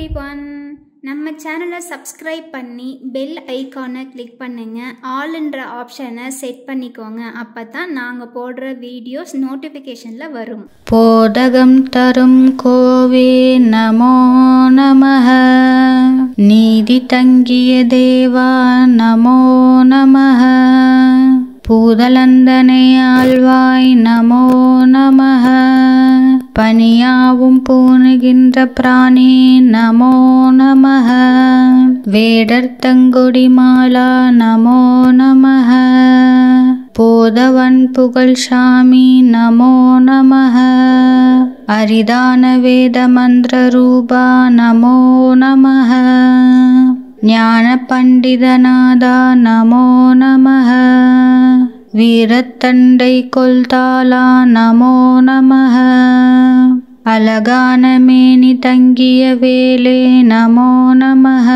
Everyone, நம்ம சேனலை subscribe பண்ணி பெல் ஐக்கானை கிளிக் பண்ணுங்க. ஆல்ன்ற ஆப்ஷனை செட் பண்ணிக்கோங்க. அப்போ தான் நாங்கள் போடுற வீடியோஸ் நோட்டிஃபிகேஷனில் வரும். போதகம் தரும் கோவே நமோ நமஹ. நீதி தங்கிய தேவா நமோ நமஹ. பூதலந்தனை ஆழ்வாய் நமோ நமஹ. பனியாவும் பூணுகின்ற பிராணி நமோ நமஹ. வேடர்த்தங்கொடி மாலா நமோ நமஹ. போதவன் புகழ் சாமி நமோ நமஹ. அரிதான வேத மந்திர ரூபா நமோ நமஹ. ஞான பண்டிதநாதா நமோ நமஹ. வீரத்தண்டை கொல்தாலா நமோ நமஹ. அழகான மேனி தங்கிய வேலே நமோ நமஹ.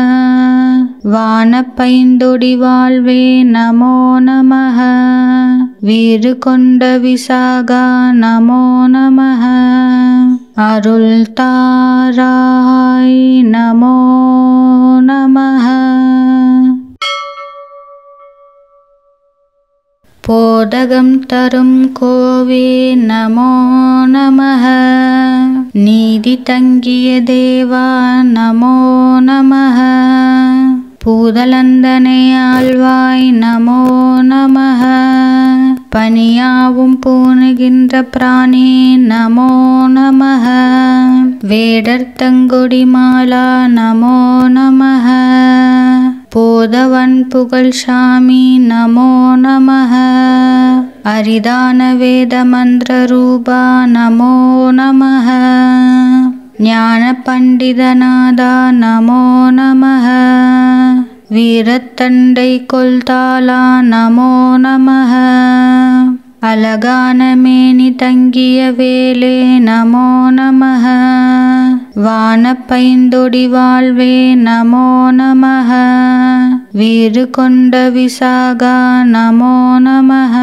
வானப்பைந்தொடி வாழ்வே நமோ நமஹ. வீறு கொண்ட விசாகா நமோ நமஹ. அருள் தாராய் நமோ நமஹ. போதகம் தரும் கோவே நமோ நமஹ. நீதி தங்கிய தேவா நமோ நமஹ. பூதலந்தனை ஆழ்வாய் நமோ நமஹ. பனியாவும் பூணுகின்ற பிராணி நமோ நமஹ. வேடர்த்தங்கொடி மாலா நமோ நமஹ. போதவன் புகழ் சாமி நமோ நமஹ. அரிதான வேத மந்திர ரூபா நமோ நமஹ. ஞான பண்டிதநாதா நமோ நமஹ. வீரத்தண்டை கொல்தாலா நமோ நமஹ. அழகான மேனி தங்கிய வேலே நமோ நமஹ. வானப்பைந்தொடி வாழ்வே நமோ நமஹ. வீறு கொண்ட விசாகா நமோ நமஹ.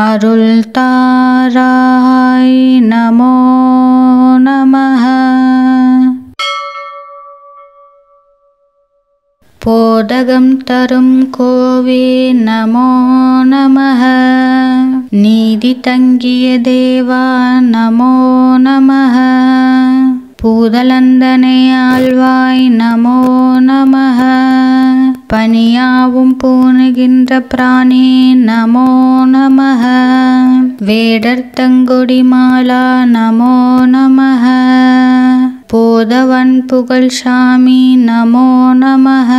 அருள் தாராய் நமோ நமஹ. போதகம் தரும் கோவே நமோ நமஹ. நீதி தங்கிய தேவா நமோ நமஹ. பூதலந்தனை ஆழ்வாய் நமோ நமஹ. பனியாவும் பூணுகின்ற பிராணி நமோ நமஹ. வேடர்த்தங்கொடி மாலா நமோ நமஹ. போதவன் புகழ் சாமி நமோ நமஹ.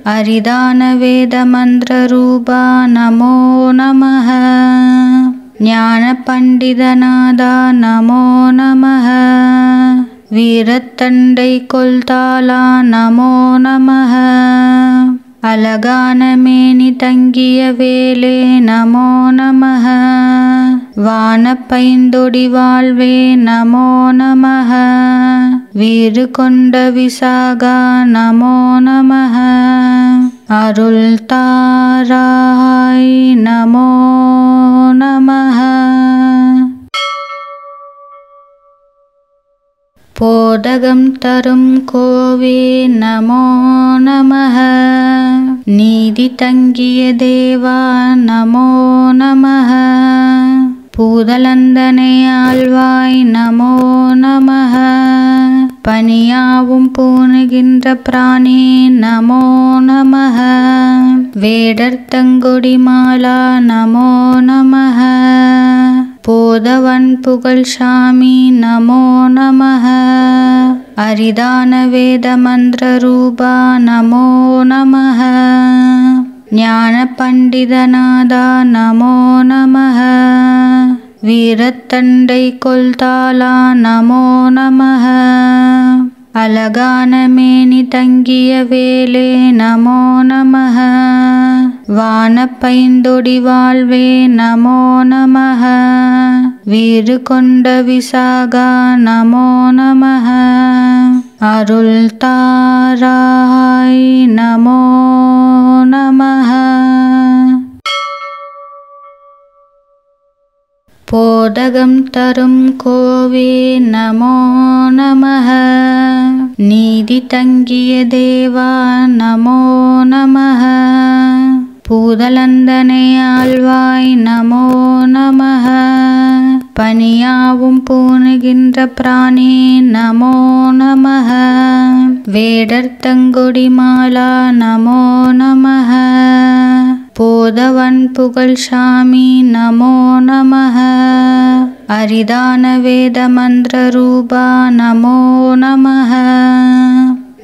அரிதான வேத மந்திர ரூபா நமோ நமஹ. ஞான பண்டிதநாதா நமோ நமஹ. வீரத்தண்டை கொல்தாலா நமோ நமஹ. அழகான மேனி தங்கிய வேலே நமோ நமஹ. வானப்பைந்தொடி வாழ்வே நமோ நமஹ. வீறு கொண்ட விசாகா நமோ நமஹ. அருள் தாராய் நமோ நமஹ. போதகம் தரும் கோவே நமோ நமஹ. நீதி தங்கிய தேவா நமோ நமஹ. பூதலந்தனை ஆழ்வாய் நமோ நமஹ. பனியாவும் பூணுகின்ற பிராணி நமோ நமஹ. வேடர்த்தங்கொடி மாலா நமோ நமஹ. போதவன் புகழ் சாமி நமோ நமஹ. அரிதான வேத மந்திர ரூபா நமோ நமஹ. ஞான பண்டிதநாதா நமோ நமஹ. வீரத்தண்டை கொல்தாலா நமோ நமஹ. அழகான மேனி தங்கிய வேலே நமோ நமஹ. வானப்பைந்தொடி வாழ்வே நமோ நமஹ. வீறு கொண்ட விசாகா நமோ நமஹ. அருள் தாராய் நமோ நமஹ. போதகம் தரும் கோவே நமோ நமः. நீதி தங்கிய தேவா நமோ நமः. பூதலந்தனை ஆழ்வாய் நமோ நமः. பனியாவும் பூணுகின்ற பிராணி நமோ நமः. வேடர்த்தங்கொடி மாலா நமோ நமः. போதவன் புகழ் சாமி நமோ நமः. அரிதான வேத மந்திர ரூபா நமோ நமः.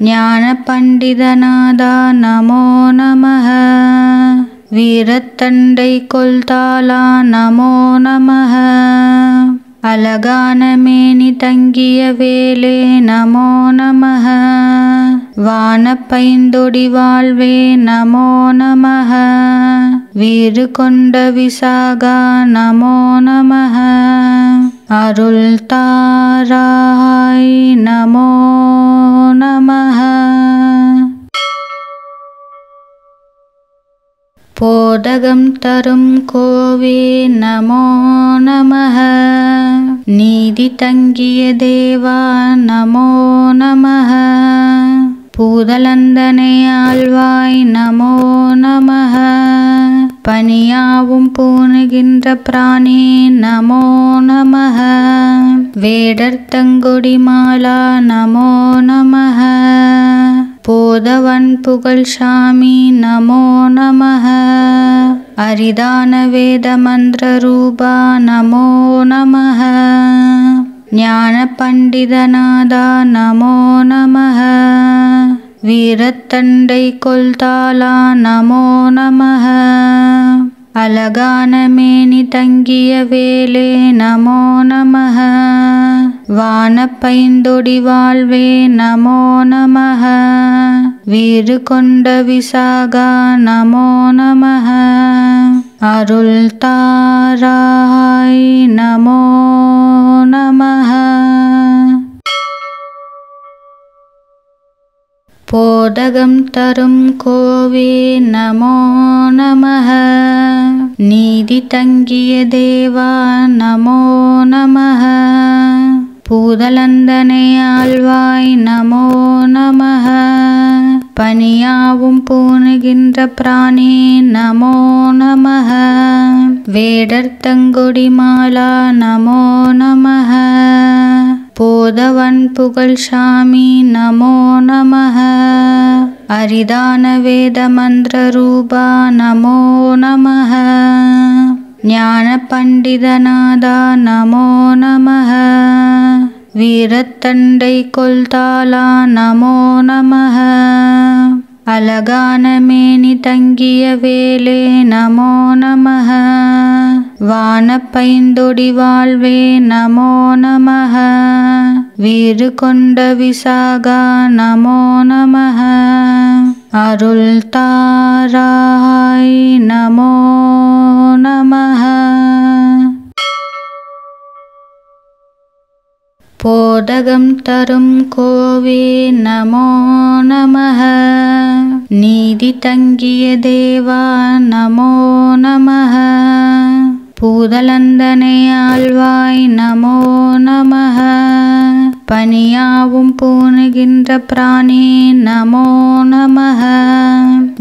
ஞான பண்டிதநாதா நமோ நமः. வீரத்தண்டை கொல்தாலா நமோ நமः. அழகான மேனி தங்கிய வேலே நமோ நமः. வானப்பைந்தொடி வாழ்வே நமோ நமः. வீறு கொண்ட விசாகா நமோ நமः. அருள் தாராய் நமோ நமः. போதகம் தரும் கோவே நமோ நமः. நீதி தங்கிய தேவா நமோ நமः. பூதலந்தனை ஆழ்வாய் நமோ நமः. பனியாவும் பூணுகின்ற பிராணி நமோ நமः. வேடர்த்தங்கொடி மாலா நமோ நமः. போதவன் புகழ் சாமி நமோ நமः. அரிதான வேத மந்திர ரூபா நமோ நமः. ஞான பண்டிதநாதா நமோ நமः. வீரத்தண்டை கொல்தாலா நமோ நமः. அழகான மேனி தங்கிய வேலே நமோ நமः. வானப்பைந்தொடி வாழ்வே நமோ நமः. வீறு கொண்ட விசாகா நமோ நமः. அருள் தாராய் நமோ நமः. போதகம் தரும் கோவே நமோ நமः. நீதி தங்கிய தேவா நமோ நமः. பூதலந்தனை ஆழ்வாய் நமோ நமः. பனியாவும் பூணுகின்ற பிராணி நமோ நமः. வேடர்த்தங்கொடி மாலா நமோ நமः. போதவன் புகழ் சாமி நமோ நமः. அரிதான வேத மந்திர ரூபா நமோ நமः. ஞான பண்டிதநாதா நமோ நமः. வீரத்தண்டை கொல்தாலா நமோ நமः. அழகான மேனி தங்கிய வேலே நமோ நமः. வானப்பைந்தொடி வாழ்வே நமோ நமः. வீறு கொண்ட விசாகா நமோ நமः. அருள் தாராய் நமோ நமः. போதகம் தரும் கோவே நமோ நமः. நீதி தங்கிய தேவா நமோ நமः. பூதலந்தனை ஆழ்வாய் நமோ நமः. பனியாவும் பூணுகின்ற பிராணி நமோ நமः.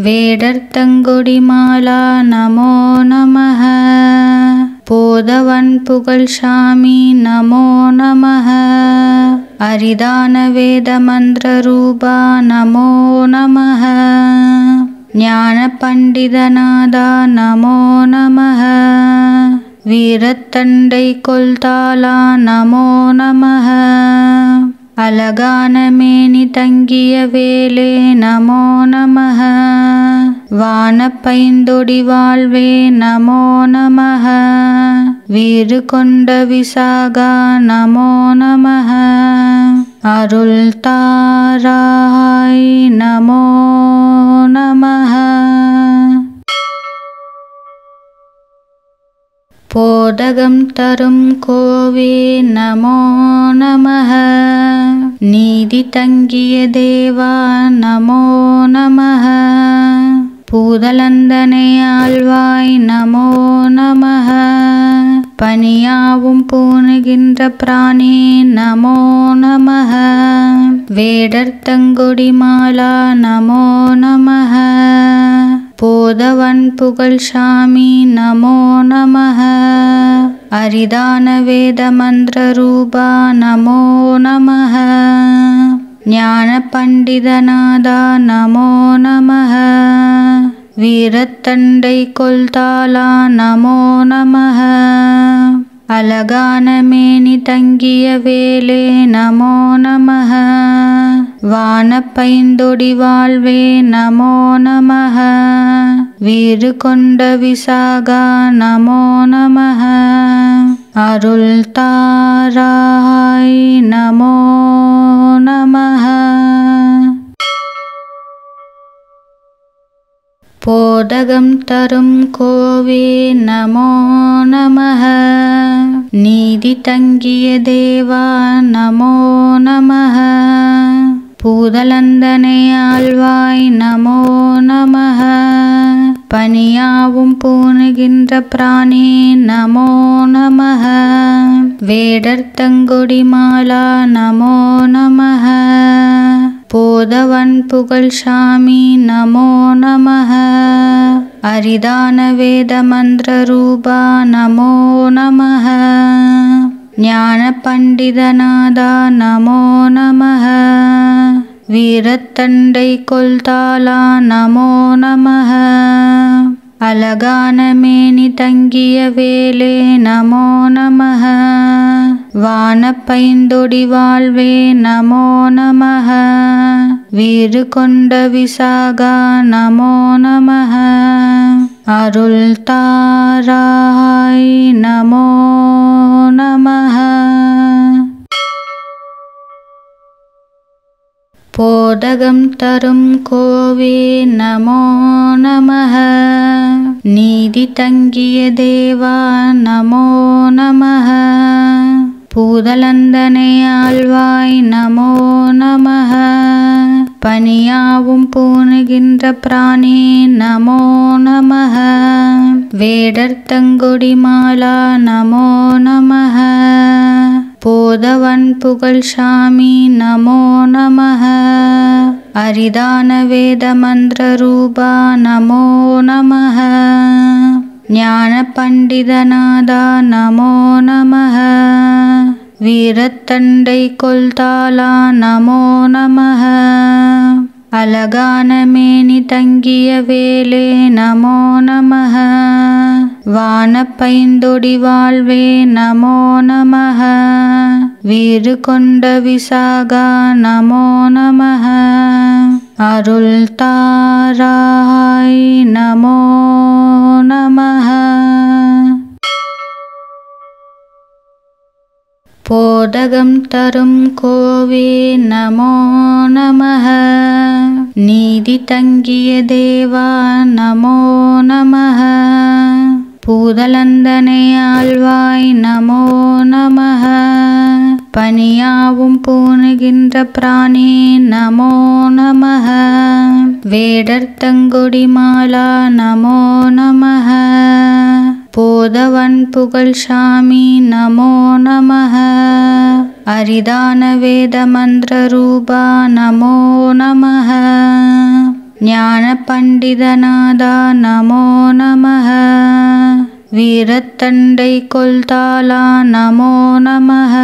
வேடர்த்தங்கொடி மாலா நமோ நமः. போதவன் புகழ் சாமி நமோ நமः. அரிதான வேத மந்திர ரூபா நமோ நமः. ஞான பண்டிதநாதா நமோ நமः. வீரத்தண்டை கொல்தாலா நமோ நமः. அழகான மேனி தங்கிய வேலே நமோ நமः. வானப்பைந்தொடி வாழ்வே நமோ நமः. வீறு கொண்ட விசாகா நமோ நமः. அருள் தாராய் நமோ நமः. போதகம் தரும் கோவே நமோ நமः. நீதி தங்கிய தேவா நமோ நமः. பூதலந்தனை ஆழ்வாய் நமோ நமः. பனியாவும் பூணுகின்ற பிராணி நமோ நமः வேடர்த்தங்கொடி மாலா நமோ நமः போதவன் புகழ் சாமி நமோ நமः அரிதான வேத மந்திர ரூபா நமோ நமः ஞான பண்டிதநாதா நமோ நமः வீரத்தண்டை கொல்தாலா நமோ நமः அழகான மேனி தங்கிய வேலே நமோ நமः வானப்பைந்தொடி வாழ்வே நமோ நமः வீறு கொண்ட விசாகா நமோ நமः அருள் தாராய் நமோ நமः போதகம் தரும் கோவே நமோ நமः நீதி தங்கிய தேவா நமோ நமः பூதலந்தனை ஆழ்வாய் நமோ நமः பனியாவும் பூணுகின்ற பிராணி நமோ நமः வேடர்த்தங்கொடி மாலா நமோ நமः போதவன் புகழ் சாமி நமோ நமः அரிதான வேத மந்திர ரூபா நமோ நமः ஞான பண்டிதநாதா நமோ நமः வீரத்தண்டை கொல்தாலா நமோ நமः அழகான மேனி தங்கிய வேலே நமோ நமः வானப்பைந்தொடி வாழ்வே நமோ நமः வீறு கொண்ட விசாகா நமோ நமः அருள் தாராய் நமோ நமः போதகம் தரும் கோவே நமோ நமः நீதி தங்கிய தேவா நமோ நமः பூதலந்தனை ஆழ்வாய் நமோ நமः பனியாவும் பூணுகின்ற பிராணி நமோ நமः வேடர்த்தங்கொடி மாலா நமோ நமः போதவன் புகழ் சாமி நமோ நமः அரிதான வேத மந்திர ரூபா நமோ நமः ஞான பண்டிதநாதா நமோ நமः வீரத்தண்டை கொல்தாலா நமோ நமः அழகான மேனி தங்கிய வேலே நமோ நமः வானப்பைந்தொடி வாழ்வே நமோ நமः வீறு கொண்ட விசாகா நமோ நமः அருள் தாராய் நமோ நமः போதகம் தரும் கோவே நமோ நமः நீதி தங்கிய தேவா நமோ நமः பூதலந்தனை ஆழ்வாய் நமோ நமः பனியாவும் பூணுகின்ற பிராணி நமோ நமः வேடர்த்தங்கொடி மாலா நமோ நமः போதவன் புகழ் சாமி நமோ நமः அரிதான வேத மந்திர ரூபா நமோ நமः ஞான பண்டிதநாதா நமோ நமः வீரத்தண்டை கொல்தாலா நமோ நமः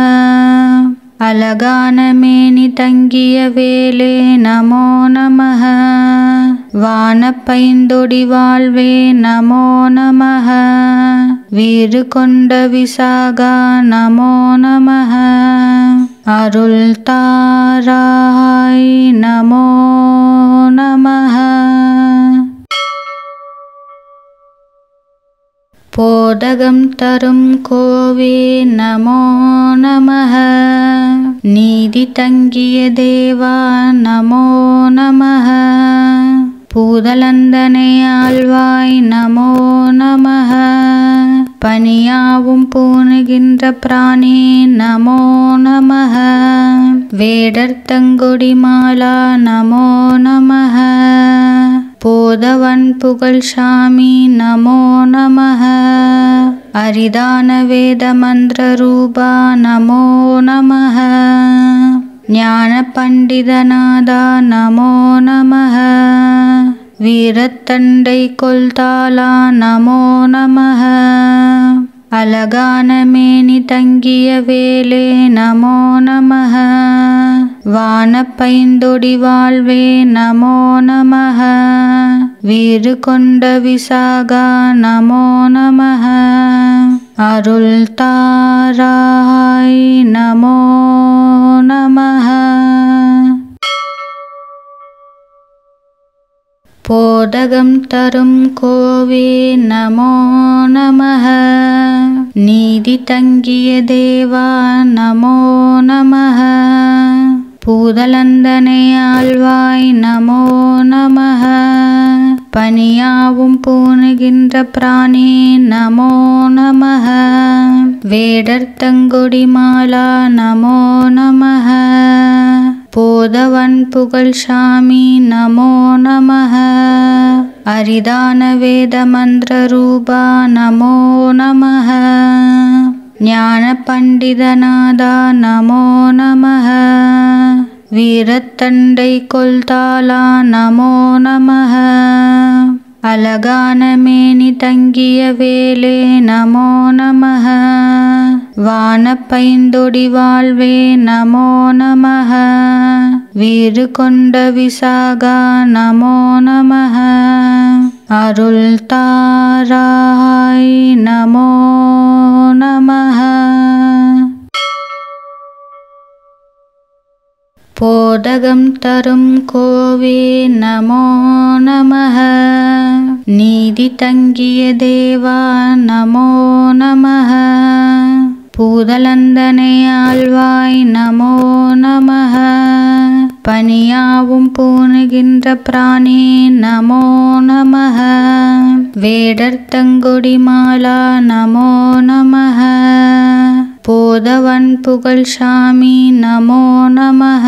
அழகான மேனி தங்கிய வேலே நமோ நமः வானப்பைந்தொடி வாழ்வே நமோ நமः வீறு கொண்ட விசாகா நமோ நமः அருள் தாராய் நமோ நமः போதகம் தரும் கோவே நமோ நமः நீதி தங்கிய தேவா நமோ நமः பூதலந்தனை ஆழ்வாய் நமோ நமः பனியாவும் பூணுகின்ற பிராணி நமோ நமः வேடர்த்தங்கொடி மாலா நமோ நமः போதவன் புகழ் சாமி நமோ நமः. அரிதான வேத மந்திர ரூபா நமோ நமः. ஞான பண்டிதநாதா நமோ நமः. வீரத்தண்டை கொல்தாலா நமோ நமः. அழகான மேனி தங்கிய வேலே நமோ நமः. வானப்பைந்தொடி வாழ்வே நமோ நமः. வீறு கொண்ட விசாகா நமோ நமः. அருள் தாராய் நமோ நமः. போதகம் தரும் கோவே நமோ நமः. நீதி தங்கிய தேவா நமோ நமः. பூதலந்தனை ஆழ்வாய் நமோ நமः. பனியாவும் பூணுகின்ற பிராணி நமோ நமः. வேடர்த்தங்கொடி மாலா நமோ நமः. போதவன் புகழ் சாமி நமோ நமः. அரிதான வேத மந்திர ரூபா நமோ நமः. ஞான பண்டிதநாதா நமோ நமः. வீரத்தண்டை கொல்தாலா நமோ நமः. அழகான மேனி தங்கிய வேலே நமோ நமः. வானப்பைந்தொடி வாழ்வே நமோ நமः. வீறு கொண்ட விசாகா நமோ நமः. அருள் தாராய் நமோ நமः. போதகம் தரும் கோவே நமோ நமः. நீதி தங்கிய தேவா நமோ நமः. பூதலந்தனை ஆழ்வாய் நமோ நமः. பனியாவும் பூணுகின்ற பிராணி நமோ நமः. வேடர்த்தங்கொடி மாலா நமோ நமः. போதவன் புகழ் சாமி நமோ நமः.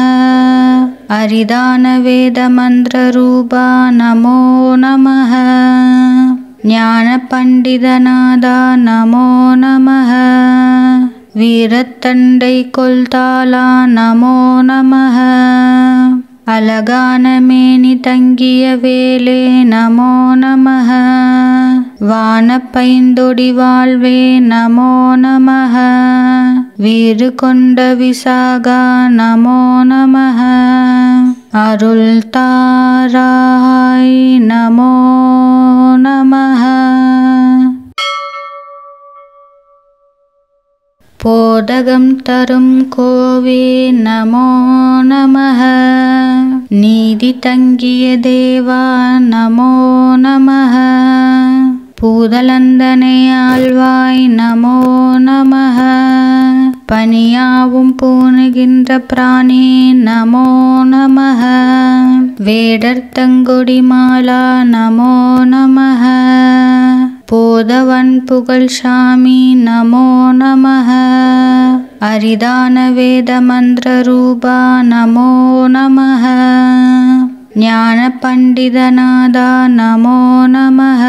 அரிதான வேத மந்திர ரூபா நமோ நமः. ஞான பண்டிதநாதா நமோ நமः. வீரத்தண்டை கொல்தாலா நமோ நமः. அழகான மேனி தங்கிய வேலே நமோ நமः. வானப்பைந்தொடி வாழ்வே நமோ நமः. வீறு கொண்ட விசாகா நமோ நமः. அருள் தாராய் நமோ நமः. போதகம் தரும் கோவே நமோ நமः. நீதி தங்கிய தேவா நமோ நமः. பூதலந்தனை ஆழ்வாய் நமோ நமः. பனியாவும் பூணுகின்ற பிராணி நமோ நமः. வேடர்த்தங்கொடி மாலா நமோ நமः. போதவன் புகழ் சாமி நமோ நமः. அரிதான வேத மந்திர ரூபா நமோ நமः. ஞான பண்டிதநாதா நமோ நமः.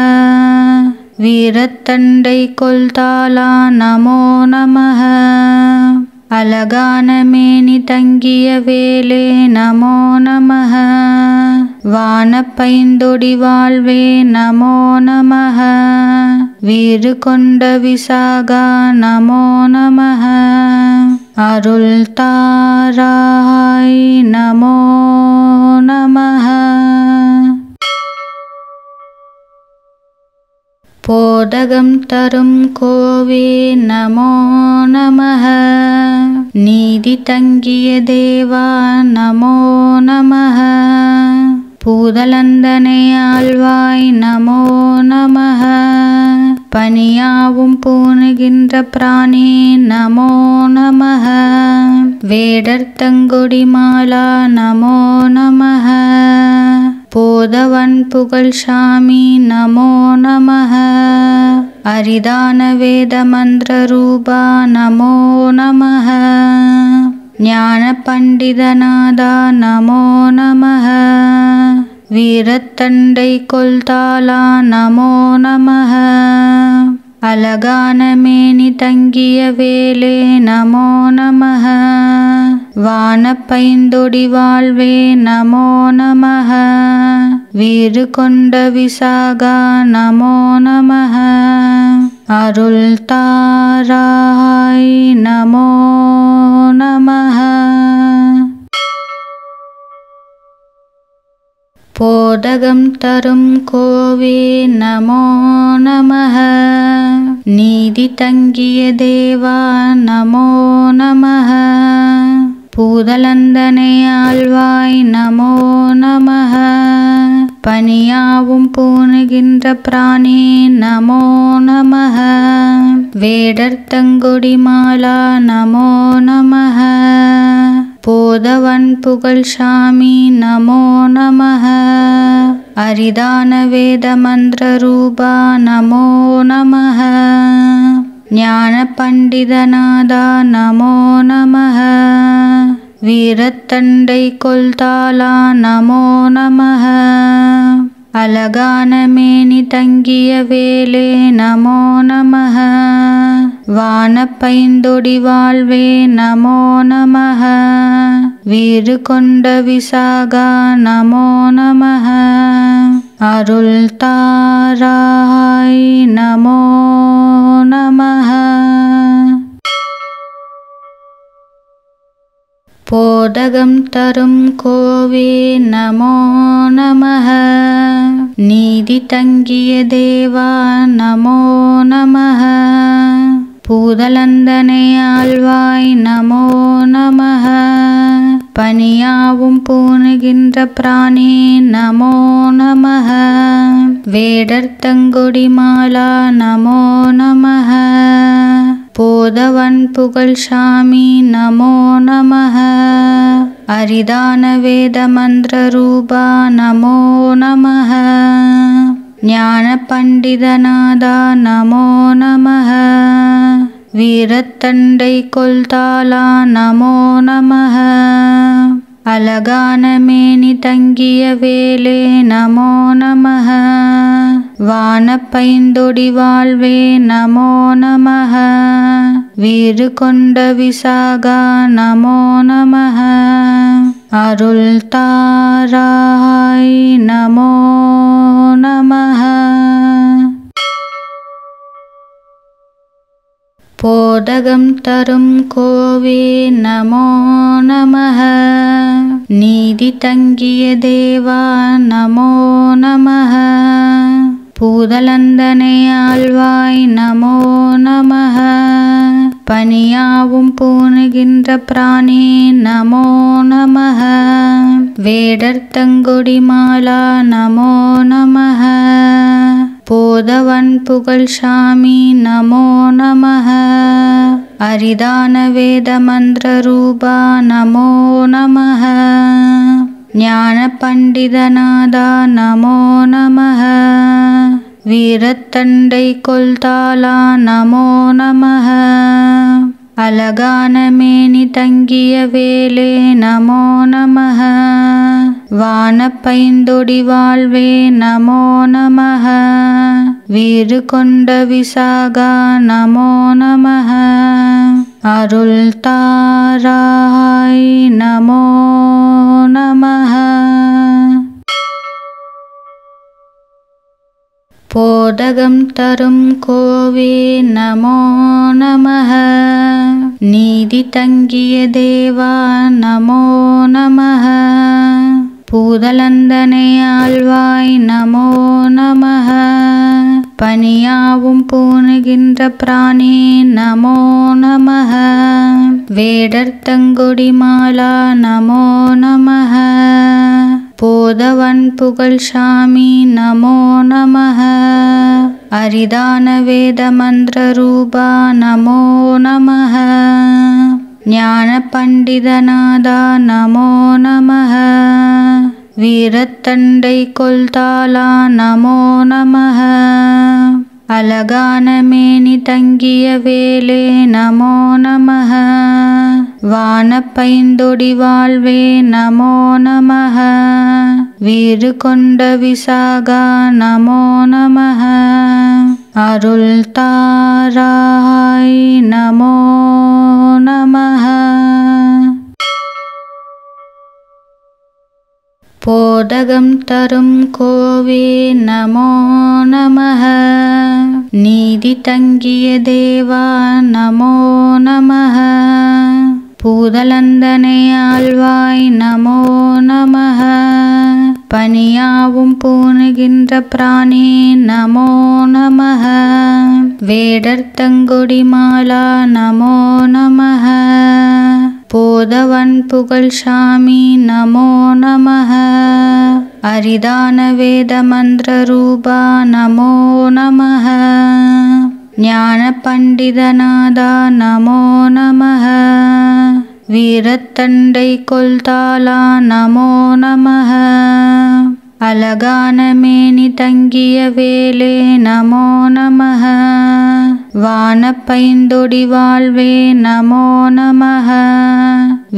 வீரத்தண்டை கொல்தாலா நமோ நமः. அழகான மேனி தங்கிய வேலே நமோ நமः. வானப்பைந்தொடி வாழ்வே நமோ நமः. வீறு கொண்ட விசாகா நமோ நமः. அருள் தாராய் நமோ நமः. போதகம் தரும் கோவே நமோ நமः. நீதி தங்கிய தேவா நமோ நமः. பூதலந்தனை ஆழ்வாய் நமோ நமः. பனியாவும் பூணுகின்ற பிராணி நமோ நமः. வேடர்த்தங்கொடி மாலா நமோ நமः. போதவன் புகழ் சாமி நமோ நமः. அரிதான வேத மந்திர ரூபா நமோ நமः. ஞான பண்டிதநாதா நமோ நமः. வீரத்தண்டை கொல்தாலா நமோ நமः அழகான மேனி தங்கிய வேலே நமோ நமः வானப்பைந்தொடி வாழ்வே நமோ நமः வீறு கொண்ட விசாகா நமோ நமः அருள் தாராய் நமோ நமः போதகம் தரும் கோவே நமோ நமः நீதி தங்கிய தேவா நமோ நமः பூதலந்தனை ஆழ்வாய் நமோ நமः பனியாவும் பூணுகின்ற பிராணி நமோ நமः வேடர்த்தங்கொடி மாலா நமோ நமः போதவன் புகழ் சாமி நமோ நமः அரிதான வேத மந்திர ரூபா நமோ நமः ஞான பண்டிதநாதா நமோ நமः வீரத்தண்டை கொல்தாலா நமோ நமः அழகான மேனி தங்கிய வேலே நமோ நமः வானப்பைந்தொடி வாழ்வே நமோ நமः வீறு கொண்ட விசாகா நமோ நமः அருள் தாராய் நமோ நமः போதகம் தரும் கோவே நமோ நமः நீதி தங்கிய தேவா நமோ நமः பூதலந்தனை ஆழ்வாய் நமோ நமः பனியாவும் பூணுகின்ற பிராணி நமோ நமः வேடர்த்தங்கொடி மாலா நமோ நமः போதவன் புகழ் சாமி நமோ நமः அரிதான வேத மந்திர ரூபா நமோ நமः ஞான பண்டிதநாதா நமோ நமः வீரத்தண்டை கொல்தாலா நமோ நமः அழகான மேனி தங்கிய வேலே நமோ நமः வானப்பைந்தொடி வாழ்வே நமோ நமः வீறு கொண்ட விசாகா நமோ நமः அருள் தாராய் நமோ நமः போதகம் தரும் கோவே நமோ நமः நீதி தங்கிய தேவா நமோ நமः பூதலந்தனை ஆழ்வாய் நமோ நமः பனியாவும் பூணுகின்ற பிராணி நமோ நமः வேடர்த்தங்கொடி மாலா நமோ நமः போதவன் புகழ் சாமி நமோ நமः அரிதான வேத மந்திர ரூபா நமோ நமः ஞான பண்டிதநாதா நமோ நமः வீரத்தண்டை கொல்தாலா நமோ நமः அழகான மேனி தங்கிய வேலே நமோ நமः வானப்பைந்தொடி வாழ்வே நமோ நமः வீறு கொண்ட விசாகா நமோ நமः அருள் தாராய் நமோ நமः போதகம் தரும் கோவே நமோ நமः நீதி தங்கிய தேவா நமோ நமः பூதலந்தனை ஆழ்வாய் நமோ நமः பனியாவும் பூணுகின்ற பிராணி நமோ நமः வேடர்த்தங்கொடி மாலா நமோ நமः போதவன் புகழ் சாமி நமோ நமः அரிதான வேத மந்திர ரூபா நமோ நமः ஞான பண்டிதநாதா நமோ நமः வீரத்தண்டை கொல்தாலா நமோ நமः அழகான மேனி தங்கிய வேலே நமோ நமः வானப்பைந்தொடி வாழ்வே நமோ நமः வீறு கொண்ட விசாகா நமோ நமः அருள் தாராய் நமோ நமः போதகம் தரும் கோவே நமோ நமः நீதி தங்கிய தேவா நமோ நமः பூதலந்தனை ஆழ்வாய் நமோ நமः பனியாவும் பூணுகின்ற பிராணி நமோ நமः வேடர்த்தங்கொடி மாலா நமோ நமः போதவன் புகழ் சாமி நமோ நமः அரிதான வேத மந்திர ரூபா நமோ நமः ஞான பண்டிதநாதா நமோ நமः வீரத்தண்டை கொல்தாலா நமோ நமः அழகான மேனி தங்கிய வேலே நமோ நமः வானப்பைந்தொடி வாழ்வே நமோ நமः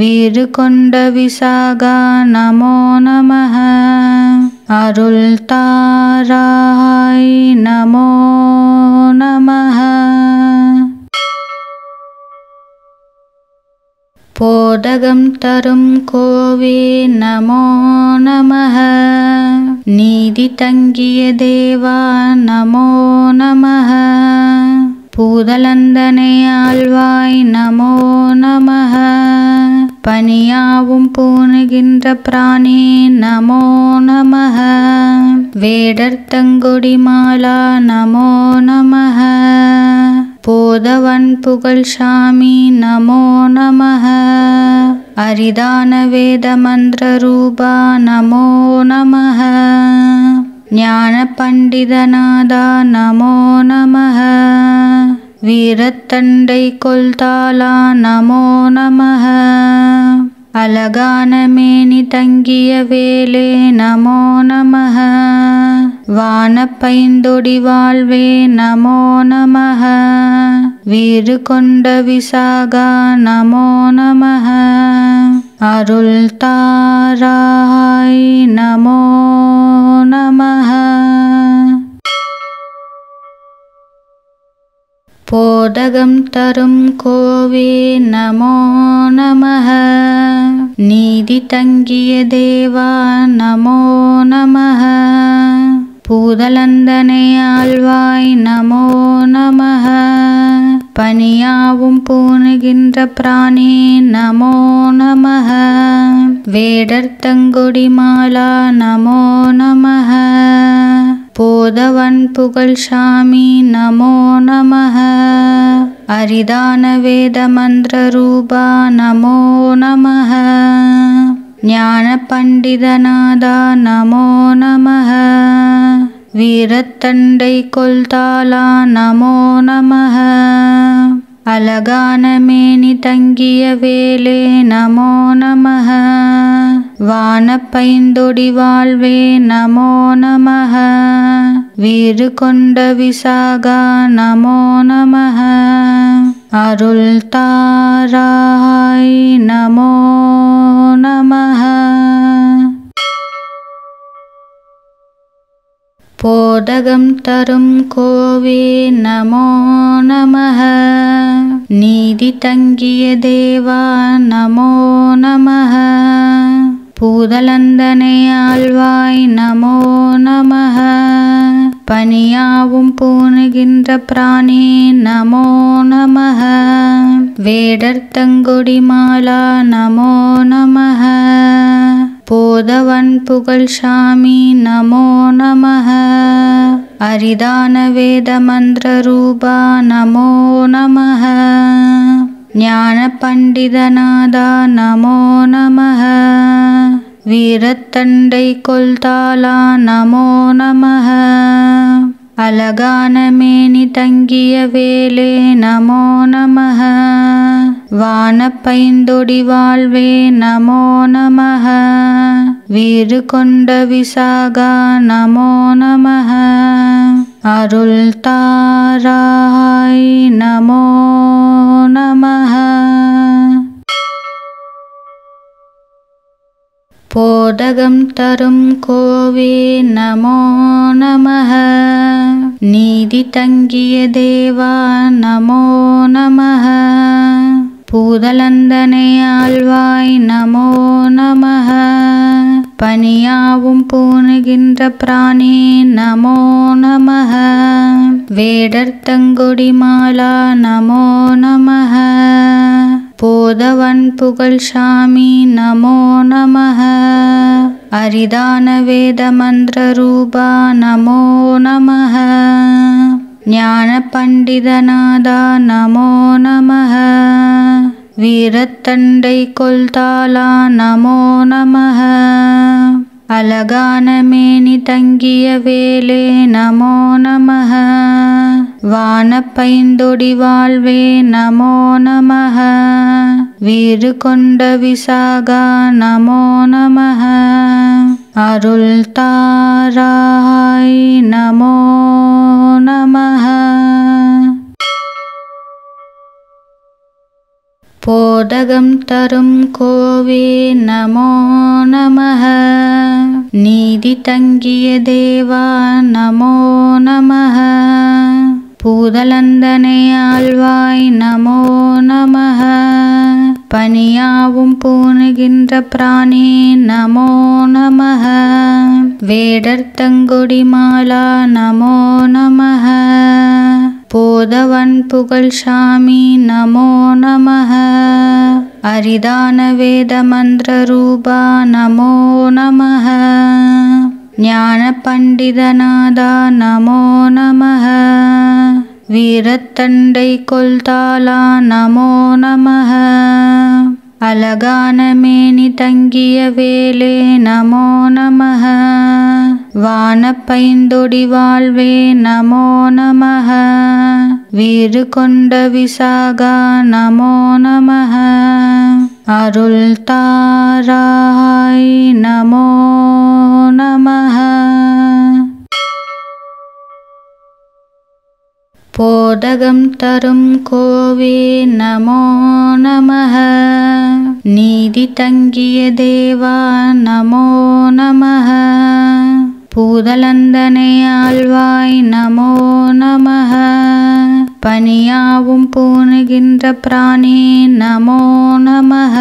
வீறு கொண்ட விசாகா நமோ நமः அருள் தாராய் நமோ நமः போதகம் தரும் கோவே நமோ நமः நீதி தங்கிய தேவா நமோ நமः பூதலந்தனை ஆழ்வாய் நமோ நமः பனியாவும் பூணுகின்ற பிராணி நமோ நமः வேடர்த்தங்கொடி மாலா நமோ நமः போதவன் புகழ் சாமி நமோ நமः அரிதான வேத மந்திர ரூபா நமோ நமः ஞான பண்டிதநாதா நமோ நமः வீரத்தண்டை கொல்தாலா நமோ நமः அழகான மேனி தங்கிய வேலே நமோ நமः வானப்பைந்தொடி வாழ்வே நமோ நமः வீறு கொண்ட விசாகா நமோ நமः அருள் தாராய் நமோ நமः போதகம் தரும் கோவே நமோ நமः நீதி தங்கிய தேவா நமோ நமः பூதலந்தனை ஆழ்வாய் நமோ நமः பனியாவும் பூணுகின்ற பிராணி நமோ நமः வேடர்த்தங்கொடி மாலா நமோ நமः போதவன் புகழ் சாமி நமோ நமः அரிதான வேத மந்திர ரூபா நமோ நமः ஞான பண்டிதநாதா நமோ நமः வீரத்தண்டை கொல்தாலா நமோ நமः அழகான மேனி தங்கிய வேலே நமோ நமः வானப்பைந்தொடி வாழ்வே நமோ நமः வீறு கொண்ட விசாகா நமோ நமः அருள் தாராய். நமோ நமः. போதகம் தரும் கோவே நமோ நமः. நீதி தங்கிய தேவா நமோ நமः. பூதலந்தனை ஆழ்வாய் நமோ நமः. பனியாவும் பூணுகின்ற பிராணி நமோ நமः. வேடர்த்தங்கொடி மாலா நமோ நமः. போதவன் புகழ் சாமி நமோ நமः. அரிதான வேத மந்திர ரூபா நமோ நமः. ஞான பண்டிதநாதா நமோ நமः. வீரத்தண்டை கொல்தாலா நமோ நமः. அழகான மேனி தங்கிய வேலே நமோ நமः. வானப்பைந்தொடி வாழ்வே நமோ நமः. வீறு கொண்ட விசாகா நமோ நமः. அருள் தாராய் நமோ நமः. போதகம் தரும் கோவே நமோ நமः. நீதி தங்கிய தேவா நமோ நமः. பூதலந்தனை ஆழ்வாய் நமோ நமः. பனியாவும் பூணுகின்ற பிராணி நமோ நமः. வேடர்த்தங்கொடி மாலா நமோ நமः. போதவன் புகழ் சாமி நமோ நமः. அரிதான வேத மந்திர ரூபா நமோ நமः. ஞான பண்டிதநாதா நமோ நமः. வீரத்தண்டை கொல்தாலா நமோ நமः. அழகான மேனி தங்கிய வேலே நமோ நமः. வானப்பைந்தொடி வாழ்வே நமோ நமः. வீறு கொண்ட விசாகா நமோ நமः. அருள் தாராய் நமோ நமः. போதகம் தரும் கோவே நமோ நமः. நீதி தங்கிய தேவா நமோ நமः. பூதலந்தனை ஆழ்வாய் நமோ நமः. பனியாவும் பூணுகின்ற பிராணி நமோ நமः. வேடர்த்தங்கொடி மாலா நமோ நமः. போதவன் புகழ் சாமி நமோ நமः. அரிதான வேத மந்திர ரூபா நமோ நமः. ஞான பண்டிதநாதா நமோ நமः. வீரத்தண்டை கொல்தாலா நமோ நமः. அழகான மேனி தங்கிய வேலே நமோ நமः. வானப்பைந்தொடி வாழ்வே நமோ நமः. வீறு கொண்ட விசாகா நமோ நமः. அருள் தாராய் நமோ நமः. போதகம் தரும் கோவே நமோ நமः. நீதி தங்கிய தேவா நமோ நமः. பூதலந்தனை ஆழ்வாய் நமோ நமः. பனியாவும் பூணுகின்ற பிராணி நமோ நமः.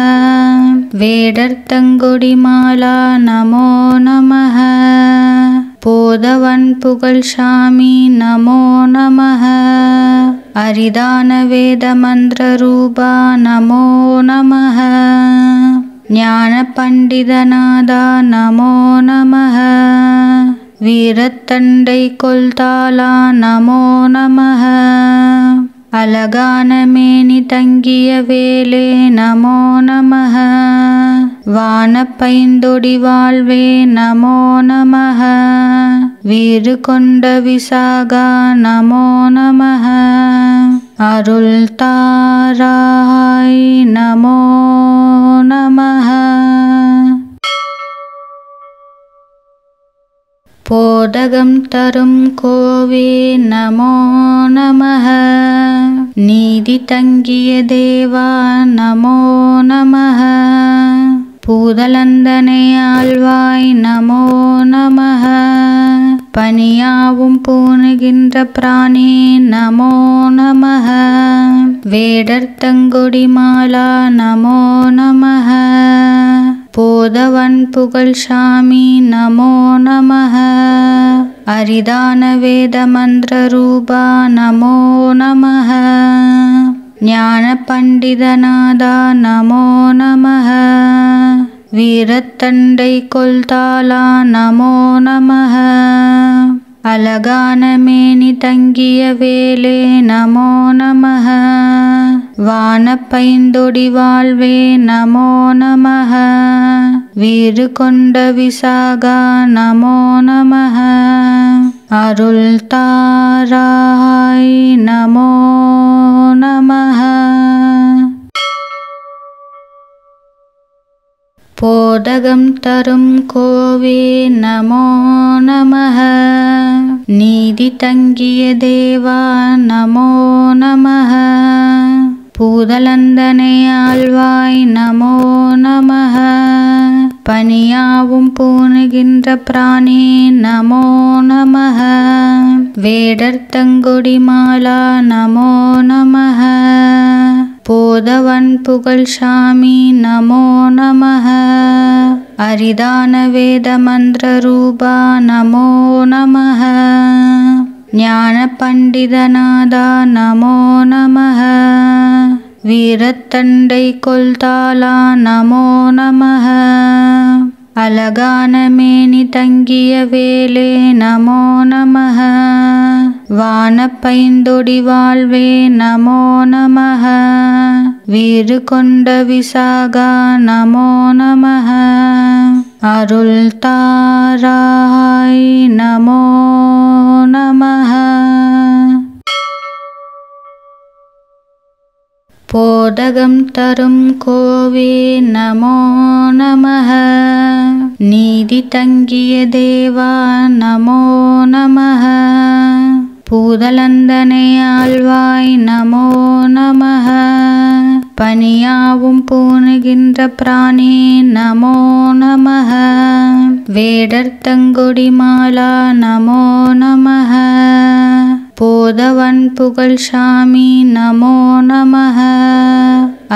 வேடர்த்தங்கொடி மாலா நமோ நமः. போதவன் புகழ் சாமி நமோ நமः. அரிதான வேத மந்திர ரூபா நமோ நமः. ஞான பண்டிதநாதா நமோ நமः. வீரத்தண்டை கொல்தாலா நமோ நமः. அழகான மேனி தங்கிய வேலே நமோ நமः. வானப்பைந்தொடி வாழ்வே நமோ நமः. வீறு கொண்ட விசாகா நமோ நமः. அருள் தாராய் நமோ நமः. போதகம் தரும் கோவே நமோ நமः. நீதி தங்கிய தேவா நமோ நமः. பூதலந்தனை ஆழ்வாய் நமோ நமः. பனியாவும் பூணுகின்ற பிராணி நமோ நமः. வேடர்த்தங்கொடி மாலா நமோ நமः. போதவன் புகழ் சாமி நமோ நமः. அரிதான வேத மந்திர ரூபா நமோ நமः. ஞான பண்டிதநாதா நமோ நமः. வீரத்தண்டை கொல்தாலா நமோ நமः. அழகான மேனி தங்கிய வேலே நமோ நமः. வானப்பைந்தொடி வாழ்வே நமோ நமः. வீறு கொண்ட விசாகா நமோ நமः. அருள் தாராய் நமோ நமः. போதகம் தரும் கோவே நமோ நமः. நீதி தங்கிய தேவா நமோ நமः. பூதலந்தனை ஆழ்வாய் நமோ நமः. பனியா பணியாவும் பூணுகின்ற பிராணி நமோ நமः. வேடர்த்தங்கொடி மாலா நமோ நமः. போதவன் புகழ் சாமி நமோ நமः. அரிதான வேத மந்திர ரூபா நமோ நமः. ஞான பண்டிதநாதா நமோ நமः. வீரத்தண்டை கொல்தாலா நமோ நமः. அழகான மேனி தங்கிய வேலே நமோ நமः. வானப்பைந்தொடி வாழ்வே நமோ நமः. வீறு கொண்ட விசாகா நமோ நமः. அருள் தாராய் நமோ நமः. போதகம் தரும் கோவே நமோ நமः. நீதி தங்கிய தேவா நமோ நமः. பூதலந்தனை ஆழ்வாய் நமோ நமः. பணியாவும் பூணுகின்ற பிராணி நமோ நமः. வேடர்த்தங்கொடி மாலா நமோ நமः. போதவன் புகழ் சாமி நமோ நமः.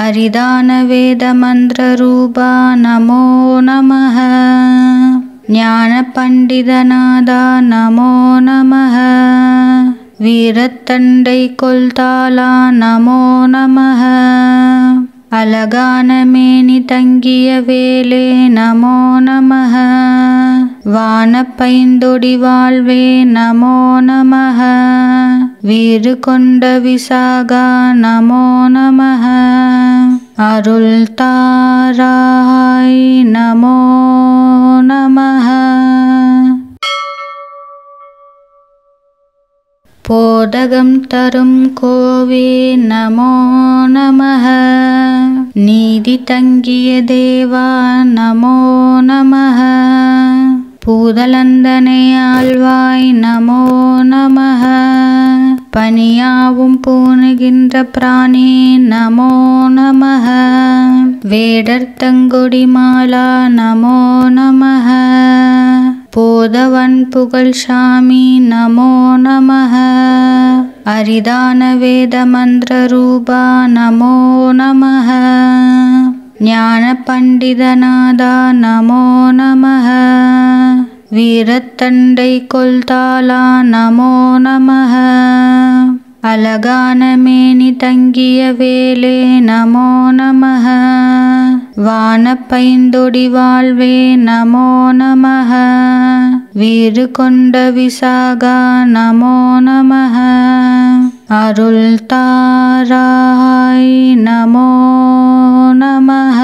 அரிதான வேத மந்திர ரூபா நமோ நமः. ஞான பண்டிதநாதா நமோ நமः. வீரத்தண்டை கொல்தாலா நமோ நமः. அழகான மேனி தங்கிய வேலே நமோ நமः. வானப்பைந்தொடி வாழ்வே நமோ நமः. வீறு கொண்ட விசாகா நமோ நமः. அருள் தாராய் நமோ நமः. போதகம் தரும் கோவே நமோ நமः. நீதி தங்கிய தேவா நமோ நமः. பூதலந்தனை ஆழ்வாய் நமோ நமः. பணியாவும் பூணுகின்ற பிராணி நமோ நமः. வேடர்த்தங்கொடி மாலா நமோ நமः. போதவன் புகழ் சாமி நமோ நமः. அரிதான வேத மந்திர ரூபா நமோ நமः. ஞான பண்டிதநாதா நமோ நமः. வீரத்தண்டை கொல்தாலா நமோ நமः. அழகான மேனி தங்கிய வேலே நமோ நமः. வானப்பைந்தொடி வாழ்வே நமோ நமः. வீறு கொண்ட விசாகா நமோ நமः. அருள் தாராய் நமோ நமः.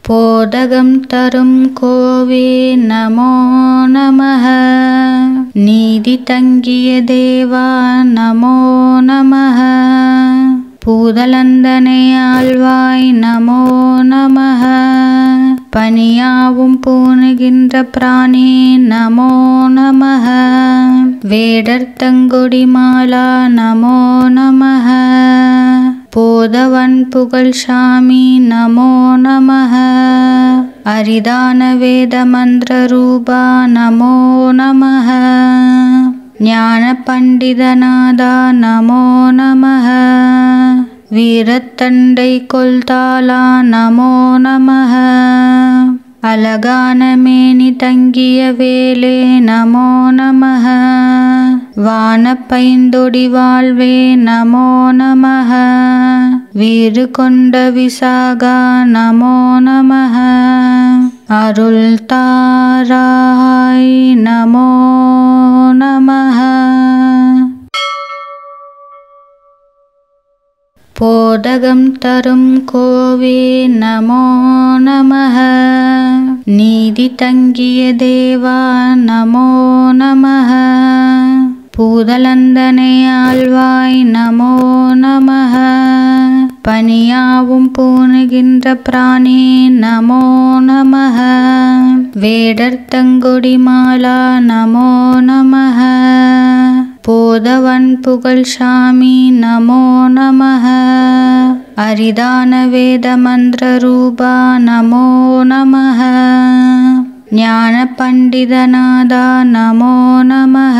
போதகம் தரும் கோவே நமோ நமः. நீதி தங்கிய தேவா நமோ நமः. பூதலந்தனை ஆழ்வாய் நமோ நமः. பணியாவும் பூணுகின்ற பிராணி நமோ நமः. வேடர்த்தங்கொடி மாலா நமோ நமः. போதவன் புகழ் சாமி நமோ நமः. அரிதான வேத மந்திர ரூபா நமோ நமः. ஞான பண்டிதநாதா நமோ நமः. வீரத்தண்டை கொல்தாலா நமோ நமः. அழகான மேனி தங்கிய வேலே நமோ நமः. வானப்பைந்தொடி வாழ்வே நமோ நமः. வீறு கொண்ட விசாகா நமோ நமः. அருள் தாராய் நமோ நமः. போதகம் தரும் கோவே நமோ நமः. நீதி தங்கிய தேவா நமோ நமः. பூதலந்தனை ஆழ்வாய் நமோ நமः. பணியாவும் பூணுகின்ற பிராணி நமோ நமः. வேடர்த்தங்கொடி மாலா நமோ நமः. போதவன் புகழ் சாமி நமோ நமः. அரிதான வேத மந்திர ரூபா நமோ நமஹ. ஞான பண்டிதநாதா நமோ நமஹ.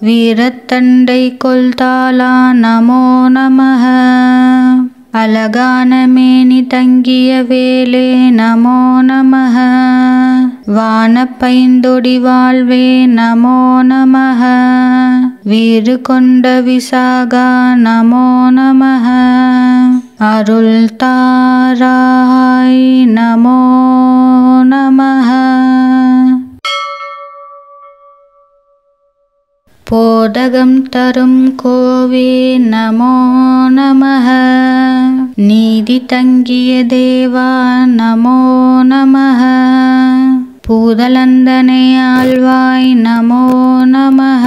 வீரத்தண்டை கொல்தாலா நமோ நமஹ. அழகான மேனி தங்கிய வேலே நமோ நமஹ. வானப்பைந்தொடி வாழ்வே நமோ நமஹ. வீறு கொண்ட விசாகா நமோ நமஹ. அருள் தாராய் நமோ நமஹ. போதகம் தரும் கோவே நமோ நமஹ. நீதி தங்கிய தேவா நமோ நமஹ. பூதலந்தனை ஆழ்வாய் நமோ நமஹ.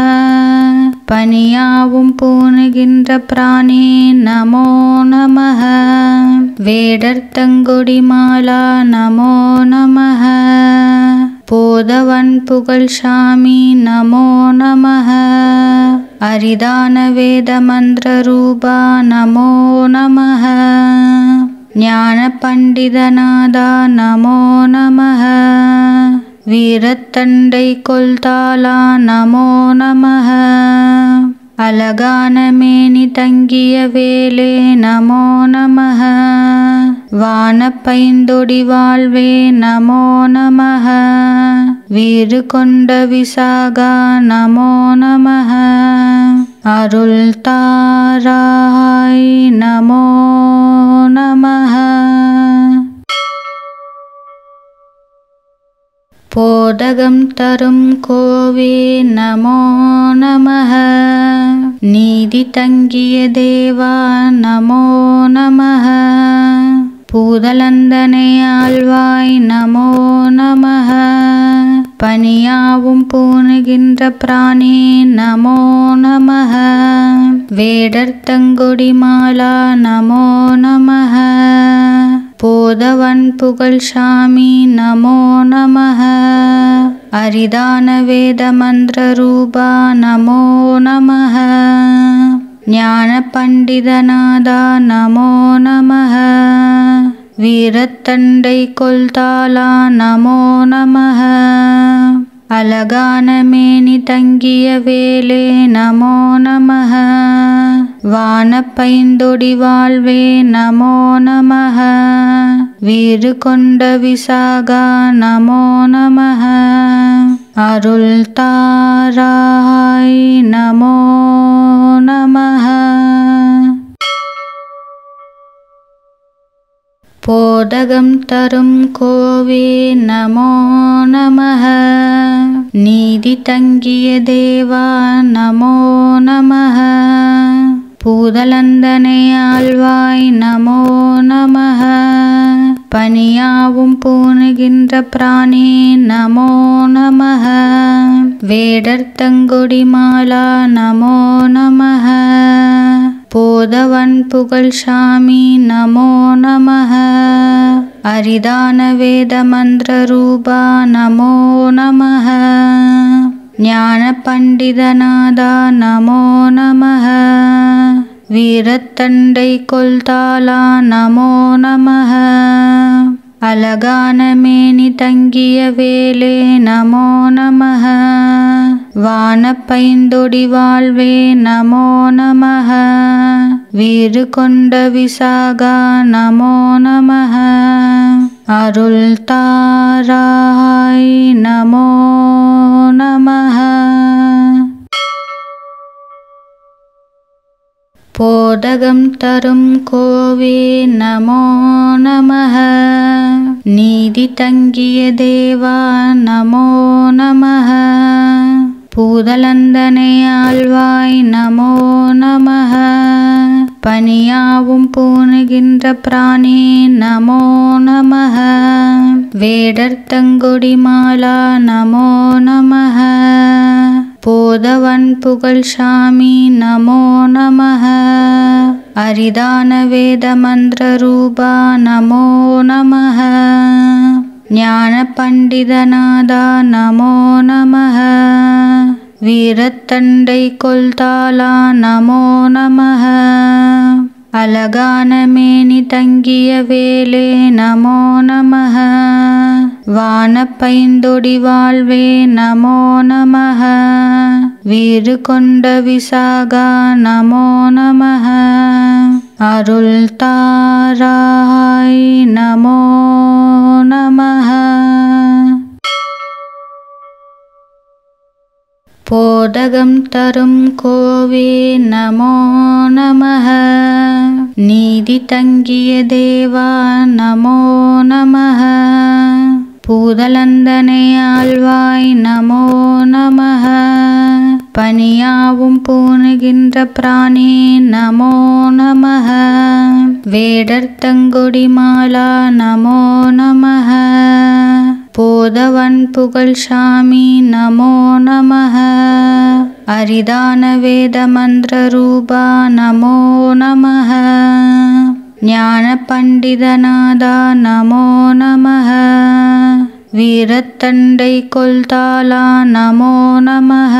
பனியாவும் பூணுகின்ற பிராணி நமோ நமஹ. வேடர்த்தங்கொடி மாலா நமோ நமஹ. போதவன் புகழ் சாமி நமோ நமஹ. அரிதான வேத மந்திர ரூபா நமோ நமஹ. ஞான பண்டிதநாதா நமோ நமஹ. வீரத்தண்டை கொல்தாலா நமோ நமஹ. அழகான மேனி தங்கிய வேலே நமோ நமஹ. வானப்பைந்தொடி வாழ்வே நமோ நமஹ. வீறு கொண்ட விசாகா நமோ நமஹ. அருள் தாராய் நமோ நமஹ. போதகம் தரும் கோவே நமோ நமஹ. நீதி தங்கிய தேவா நமோ நமஹ. பூதலந்தனை ஆழ்வாய் நமோ நமஹ. பனியாவும் பூணுகின்ற பிராணி நமோ நமஹ. வேடர்த்தங்கொடி மாலா நமோ நமஹ. போதவன் புகழ் சாமி நமோ நமஹ. அரிதான வேத மந்திர ரூபா நமோ நமஹ. ஞான பண்டிதநாதா நமோ நமஹ. வீரத்தண்டை கொல்தாலா நமோ நமஹ. அழகான மேனி தங்கிய வேலே நமோ நமஹ. வானப்பைந்தொடி வாழ்வே நமோ நமஹ. வீறு கொண்ட விசாகா நமோ நமஹ. அருள் தாராய் நமோ நமஹ. போதகம் தரும் கோவே நமோ நமஹ. நீதி தங்கிய தேவா நமோ நமஹ. பூதலந்தனை ஆழ்வாய் நமோ நமஹ. பனியாவும் பூணுகின்ற பிராணி நமோ நமஹ. வேடர்த்தங்கொடி மாலா நமோ நமஹ. போதவன் புகழ் சாமி நமோ நமஹ. அரிதான வேத மந்திர ரூபா நமோ நமஹ. ஞான பண்டிதநாதா நமோ நமஹ. வீரத்தண்டை கொல்தாலா நமோ நமஹ. அழகான மேனி தங்கிய வேலே நமோ நமஹ. வானப்பைந்தொடி வாழ்வே நமோ நமஹ. வீறு கொண்ட விசாகா நமோ நமஹ. அருள் தாராய் நமோ நமஹ. போதகம் தரும் கோவே நமோ நமஹ. நீதி தங்கிய தேவா நமோ நமஹ. பூதலந்தனை ஆழ்வாய் நமோ நமஹ. பனியாவும் பூணுகின்ற பிராணி நமோ நமஹ. வேடர்த்தங்கொடி மாலா நமோ நமஹ. போதவன் புகழ் சாமி நமோ நமஹ. அரிதான வேத மந்திர ரூபா நமோ நமஹ. ஞான பண்டிதநாதா நமோ நமஹ. வீரத்தண்டை கொல்தாலா நமோ நமஹ. அழகான மேனி தங்கிய வேலே நமோ நமः வானப்பைந்தொடி வாழ்வே நமோ நமः வீறு கொண்ட விசாகா நமோ நமः அருள் தாராய் நமோ நமः போதகம் தரும் கோவே நமோ நமः நீதி தங்கிய தேவா நமோ நமः பூதலந்தனை ஆழ்வாய் நமோ நமः பனியாவும் பூணுகின்ற பிராணி நமோ நமः வேடர்த்தங்கொடி மாலா நமோ நமः போதவன் புகழ் சாமி நமோ நமः அரிதான வேத மந்திர ரூபா நமோ நமः ஞான பண்டிதநாதா நமோ நமः வீரத்தண்டை கொல்தாலா நமோ நமः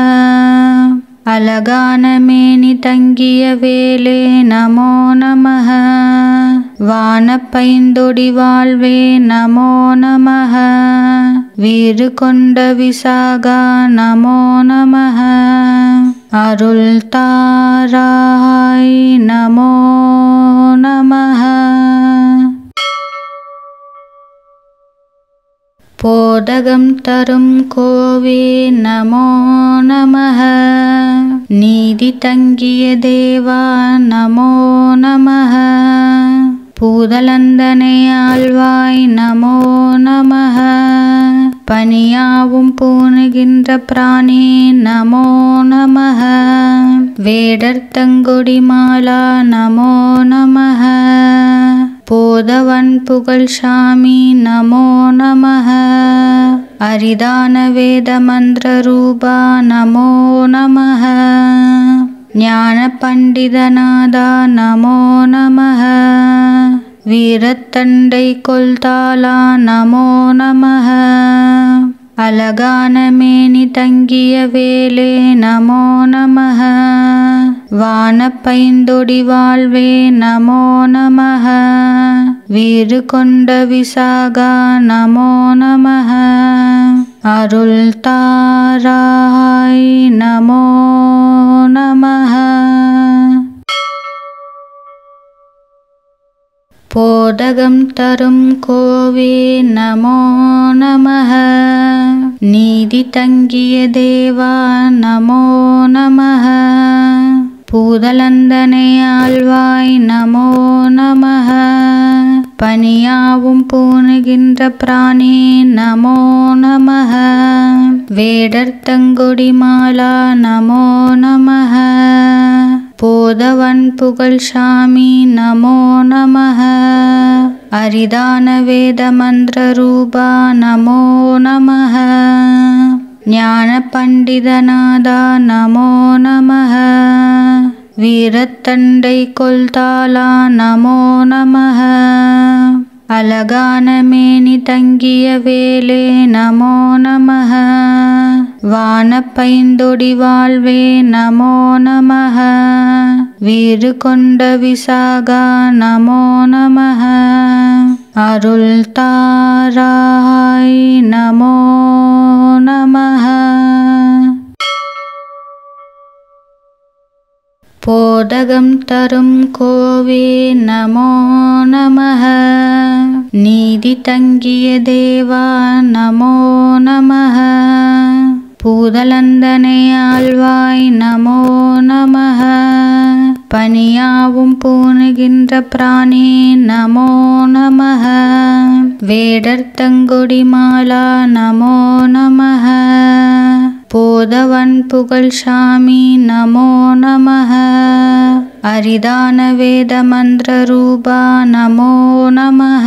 அழகான மேனி தங்கிய வேலே நமோ நமः வானப்பைந்தொடி வாழ்வே நமோ நமः வீறு கொண்ட விசாகா நமோ நமः அருள் தாராய் நமோ நமः போதகம் தரும் கோவே நமோ நமः நீதி தங்கிய தேவா நமோ நமः பூதலந்தனை ஆழ்வாய் நமோ நமः பனியாவும் பூணுகின்ற பிராணி நமோ நமः வேடர்த்தங்கொடி மாலா நமோ நமः போதவன் புகழ் சாமி நமோ நமः அரிதான வேத மந்திர ரூபா நமோ நமः ஞான பண்டிதநாதா நமோ நமः வீரத்தண்டை கொல்தாலா நமோ நமः அழகான மேனி தங்கிய வேலே நமோ நமः வானப்பைந்தொடி வாழ்வே நமோ நமः வீறு கொண்ட விசாகா நமோ நமः அருள் தாராய் நமோ நமः போதகம் தரும் கோவே நமோ நமः நீதி தங்கிய தேவா நமோ நமः பூதலந்தனை ஆழ்வாய் நமோ நமः பனியாவும் பூணுகின்ற பிராணி நமோ நமः வேடர்த்தங்கொடி மாலா நமோ நமः போதவன் புகழ் சாமி நமோ நமः அரிதான வேத மந்திர ரூபா நமோ நமः ஞான பண்டிதநாதா நமோ நமः வீரத்தண்டை கொல்தாலா நமோ நமः அழகான மேனி தங்கிய வேலே நமோ நமः வானப்பைந்தொடி வாழ்வே நமோ நமः வீறு கொண்ட விசாகா நமோ நமः அருள் தாராய் நமோ நமः போதகம் தரும் கோவே நமோ நமः நீதி தங்கிய தேவா நமோ நமः பூதலந்தனை ஆழ்வாய் நமோ நமः பனியாவும் பூணுகின்ற பிராணி நமோ நமः வேடர்த்தங்கொடி மாலா நமோ நமः போதவன் புகழ் சாமி நமோ நமः அரிதான வேத மந்திர ரூபா நமோ நமः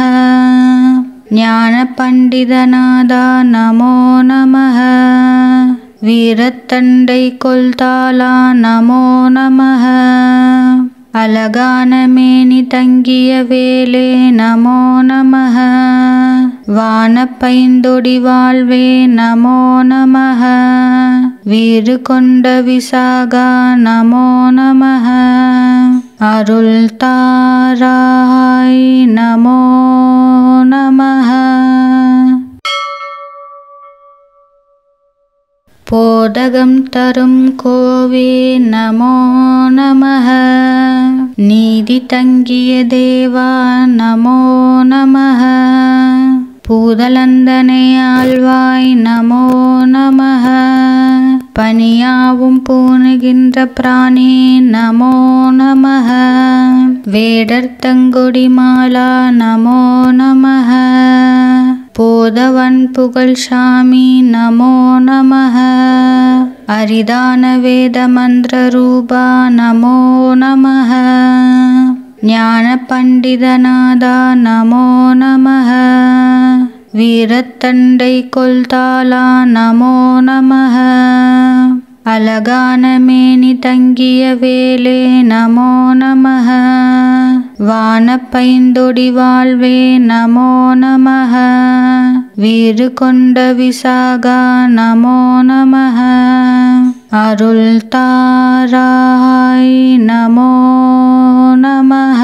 ஞான பண்டிதநாதா நமோ நமः வீரத்தண்டை கொல்தாலா நமோ நமः அழகான மேனி தங்கிய வேலே நமோ நமः வானப்பைந்தொடி வாழ்வே நமோ நமः வீறு கொண்ட விசாகா நமோ நமः அருள் தாராய் நமோ நமः. போதகம் தரும் கோவே நமோ நமः. நீதி தங்கிய தேவா நமோ நமः. பூதலந்தனை ஆழ்வாய் நமோ நமः. பனியாவும் பூணுகின்ற பிராணி நமோ நமः. வேடர்த்தங்கொடி மாலா நமோ நமः. போதவன் புகழ் சாமி நமோ நமः. அரிதான வேத மந்திர ரூபா நமோ நமः. ஞான பண்டிதநாதா நமோ நமः. வீரத்தண்டை கொல்தாலா நமோ நமः. அழகான மேனி தங்கிய வேலே நமோ நமः. வானப்பைந்தொடி வாழ்வே நமோ நமः. வீறு கொண்ட விசாகா நமோ நமः. அருள் தாராய் நமோ நமः.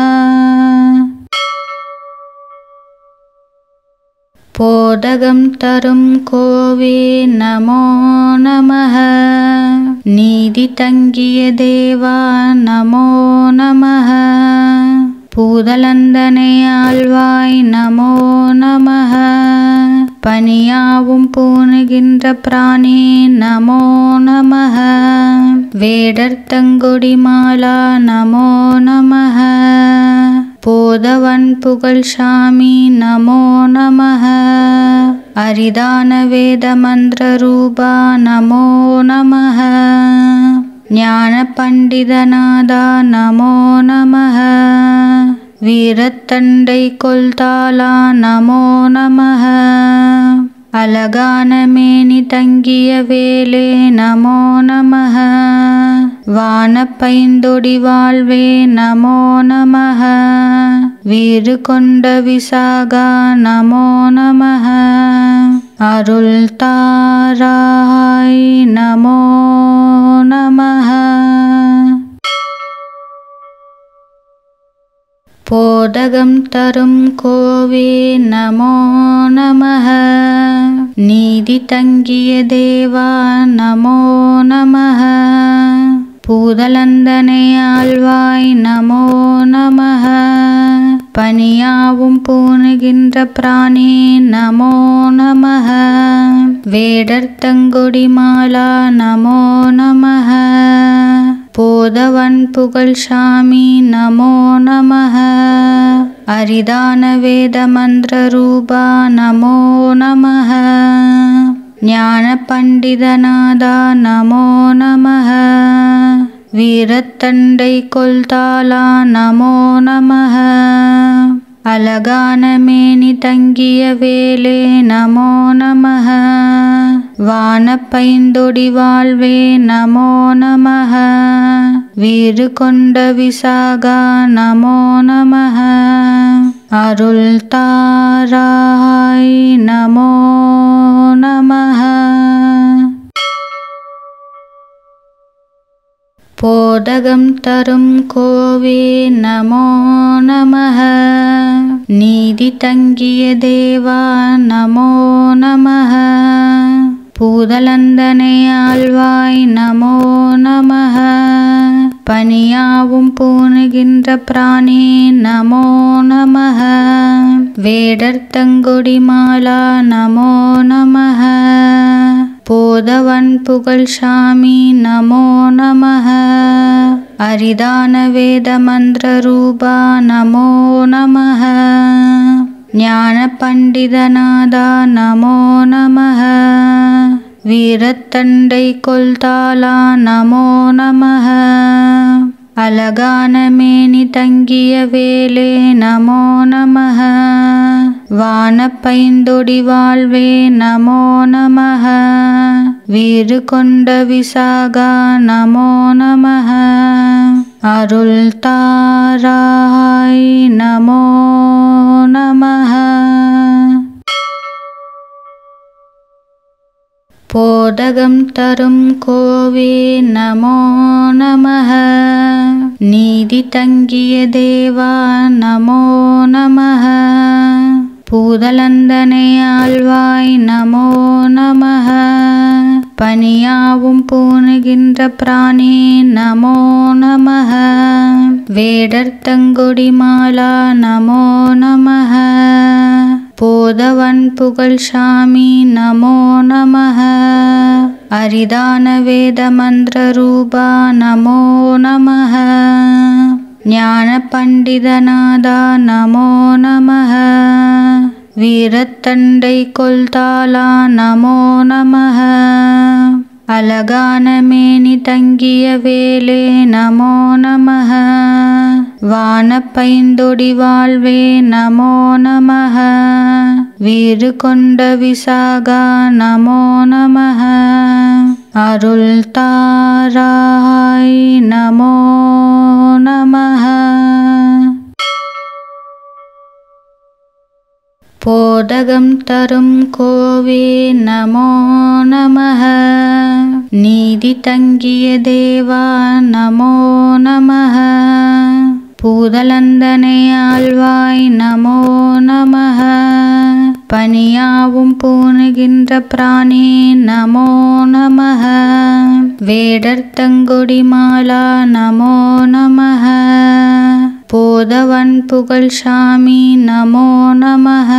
போதகம் தரும் கோவே நமோ நமः. நீதி தங்கிய தேவா நமோ நமः. பூதலந்தனை ஆழ்வாய் நமோ நமः. பனியாவும் பூணுகின்ற பிராணி நமோ நமः. வேடர்த்தங்கொடி மாலா நமோ நமः. போதவன் புகழ் சாமி நமோ நமः. அரிதான வேத மந்திர ரூபா நமோ நமः. ஞான பண்டிதநாதா நமோ நமः. வீரத்தண்டை கொல்தாலா நமோ நமः. அழகான மேனி தங்கிய வேலே நமோ நமः. வானப்பைந்தொடி வாழ்வே நமோ நமः. வீறு கொண்ட விசாகா நமோ நமः. அருள் தாராய் நமோ நமः. போதகம் தரும் கோவே நமோ நமः. நீதி தங்கிய தேவா நமோ நமः. பூதலந்தனை ஆழ்வாய் நமோ நமः. பனியாவும் பூணுகின்ற பிராணி நமோ நமः. வேடர்த்தங்கொடி மாலா நமோ நமः. போதவன் புகழ் சாமி நமோ நமः. அரிதான வேத மந்திர ரூபா நமோ நமः. ஞான பண்டிதநாதா நமோ நமः. வீரத்தண்டை கொல்தாலா நமோ நமः. அழகான மேனி தங்கிய வேலே நமோ நமः. வானப்பைந்தொடி வாழ்வே நமோ நமः. வீறு கொண்ட விசாகா நமோ நமः. அருள் தாராய் நமோ நமः. போதகம் தரும் கோவே நமோ நமः. நீதி தங்கிய தேவா நமோ நமः. பூதலந்தனை ஆழ்வாய் நமோ நமः. பனியாவும் பூணுகின்ற பிராணி நமோ நமः. வேடர்த்தங்கொடி மாலா நமோ நமः. போதவன் புகழ் சாமி நமோ நமः. அரிதான வேத மந்திர ரூபா நமோ நமः. ஞான பண்டிதநாதா நமோ நமः. வீரத்தண்டை கொல்தாலா நமோ நமः. அழகான மேனி தங்கிய வேலே நமோ நமः. வானப்பைந்தொடி வாழ்வே நமோ நமः. வீறு கொண்ட விசாகா நமோ நமः. அருள் தாராய் நமோ நமः. போதகம் போதகம் தரும் கோவே நமோ நமः. நீதி தங்கிய தேவா நமோ நமः. பூதலந்தனை ஆழ்வாய் நமோ நமः. பனியாவும் பூணுகின்ற பிராணி நமோ நமः. வேடர்த்தங்கொடி மாலா நமோ நமः. போதவன் புகழ் சாமி நமோ நமः. அரிதான வேத மந்திர ரூபா நமோ நமः. ஞான பண்டிதநாதா நமோ நமः. வீரத்தண்டை கொல்தாலா நமோ நமः. அழகான மேனி தங்கிய வேலே நமோ நமः. வானப்பைந்தொடி வாழ்வே நமோ நமः. வீறு கொண்ட விசாகா நமோ நமः. அருள் தாராய் நமோ நமः. போதகம் தரும் கோவே நமோ நமः. நீதி தங்கிய தேவா நமோ நமः. பூதலந்தனை ஆழ்வாய் நமோ நமः. பனியாவும் பூணுகின்ற பிராணி நமோ நமः. வேடர்த்தங்கொடி மாலா நமோ நமः. போதவன் புகழ் சாமி நமோ நமः.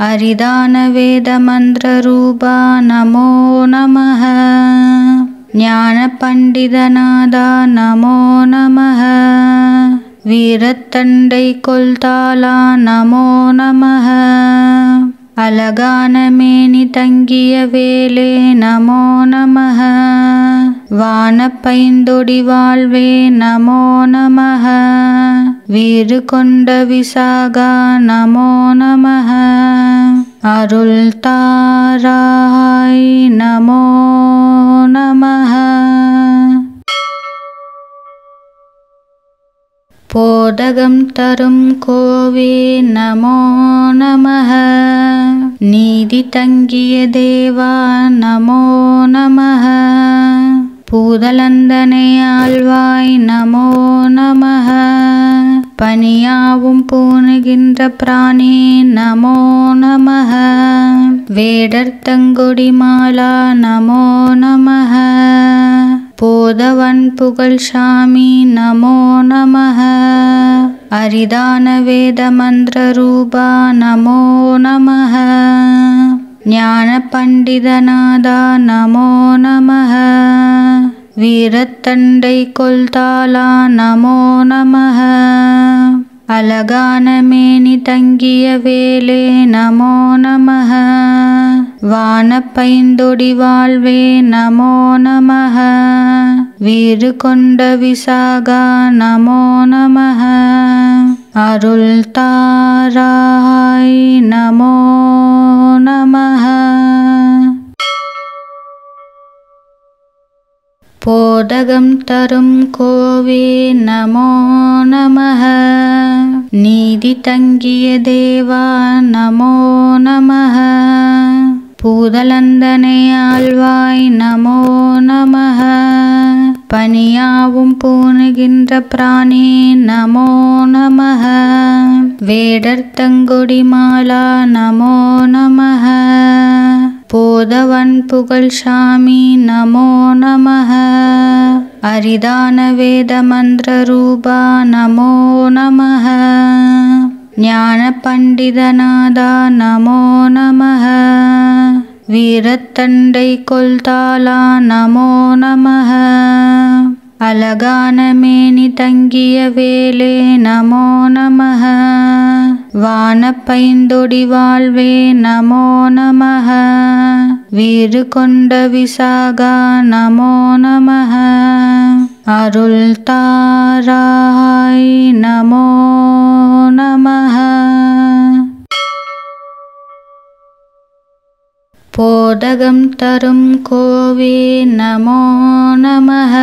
அரிதான வேத மந்திர ரூபா நமோ நமः. ஞான பண்டிதநாதா நமோ நமः. வீரத்தண்டை கொல்தாலா நமோ நமः. அழகான மேனி தங்கிய வேலே நமோ நமः. வானப்பைந்தொடி வாழ்வே நமோ நமः. வீறு கொண்ட விசாகா நமோ நமः. அருள் தாராய் நமோ நமः. போதகம் தரும் கோவே நமோ நமः. நீதி தங்கிய தேவா நமோ நமः. பூதலந்தனை ஆழ்வாய் நமோ நமः. பனியாவும் பூணுகின்ற பிராணி நமோ நமः. வேடர்த்தங்கொடி மாலா நமோ நமः. போதவன் புகழ் சாமி நமோ நமः. அரிதான வேத மந்திர ரூபா நமோ நமः. ஞான பண்டிதநாதா நமோ நமः. வீரத்தண்டை கொல்தாலா நமோ நமः. அழகான மேனி தங்கிய வேலே நமோ நமः. வானப்பைந்தொடி வாழ்வே நமோ நமः. வீறு கொண்ட விசாகா நமோ நமः. அருள் தாராய் நமோ நமः. போதகம் தரும் கோவே நமோ நமः. நீதி தங்கிய தேவா நமோ நமः. பூதலந்தனை ஆழ்வாய் நமோ நமः. பனியாவும் பூணுகின்ற பிராணி நமோ நமः. வேடர்த்தங்கொடி மாலா நமோ நமः. போதவன் புகழ் சாமி நமோ நமः. அரிதான வேத மந்திர ரூபா நமோ நமः. ஞான பண்டிதநாதா நமோ நமः. வீரத்தண்டை கொல்தாலா நமோ நமः. அழகான மேனி தங்கிய வேலே நமோ நமः. வானப்பைந்தொடி வாழ்வே நமோ நமः. வீறு கொண்ட விசாகா நமோ நமः. அருள் தாராய் நமோ நமः. போதகம் தரும் கோவே நமோ நமः.